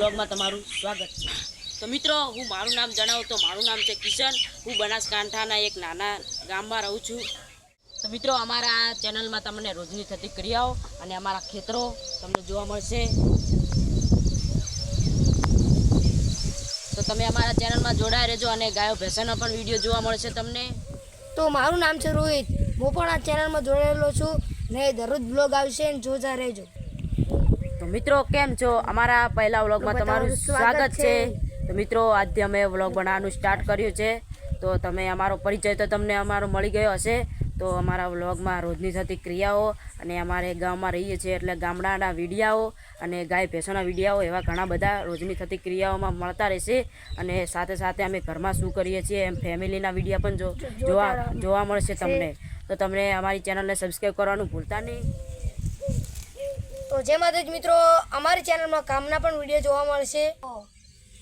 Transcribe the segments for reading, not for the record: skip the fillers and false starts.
વ્લોગમાં તમારું સ્વાગત છે। તો મિત્રો હું મારું નામ જણાવું તો મારું નામ છે કિશન। હું બનાસકાંઠાના એક નાના ગામમાં રહું છું। તો મિત્રો અમારા આ ચેનલમાં તમને રોજની થતી ક્રિયાઓ અને અમારા ખેતરો તમને જોવા મળશે। તો તમે અમારા ચેનલમાં જોડાઈ રહેજો અને ગાયો ભેંસોનો પણ વિડીયો જોવા મળશે તમને। તો મારું નામ છે રોહિત, હું પણ આ ચેનલમાં જોડાયેલો છું ને દરરોજ બ્લોગ આવશે ને જોતા રહેજો। તો મિત્રો કેમ છો? અમારા પહેલા વ્લોગમાં તમારું સ્વાગત છે। તો મિત્રો આજથી અમે વ્લોગ બનાવવાનું સ્ટાર્ટ કર્યું છે। તો તમે અમારો પરિચય તો તમને અમારો મળી ગયો હશે। તો અમારા વ્લોગમાં રોજની થતી ક્રિયાઓ અને અમારે ગામમાં રહીએ છીએ એટલે ગામડાના વિડીયાઓ અને ગાય ભેંસોના વિડીયાઓ એવા ઘણા બધા રોજની થતી ક્રિયાઓમાં મળતા રહેશે। અને સાથે સાથે અમે ઘરમાં શું કરીએ છીએ એમ ફેમિલીના વિડીયા પણ જોવા મળશે તમને। તો તમને અમારી ચેનલને સબસ્ક્રાઈબ કરવાનું ભૂલતા નહીં। તો જે માતાજી મિત્રો, અમારી ચેનલમાં કામના પણ વિડીયો જોવા મળશે।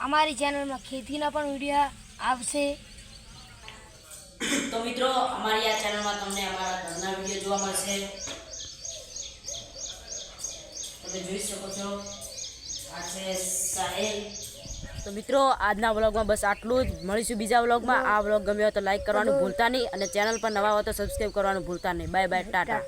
અમારી ચેનલમાં ખેતીના પણ વિડીયો આવશે। તો મિત્રો અમારી આ ચેનલમાં તમને અમારા ઘરના વિડીયો જોવા મળશે। તમે જોઈ શકો છો આ છે સાહેલ। તો મિત્રો આજના વ્લોગમાં બસ આટલું જ। મળીશું બીજા વ્લોગમાં। આ વ્લોગ ગમ્યો હોય તો લાઈક કરવાનું ભૂલતા નહીં અને ચેનલ પર નવા હોય તો સબસ્ક્રાઈબ કરવાનું ભૂલતા નહીં। Bye bye, Tata.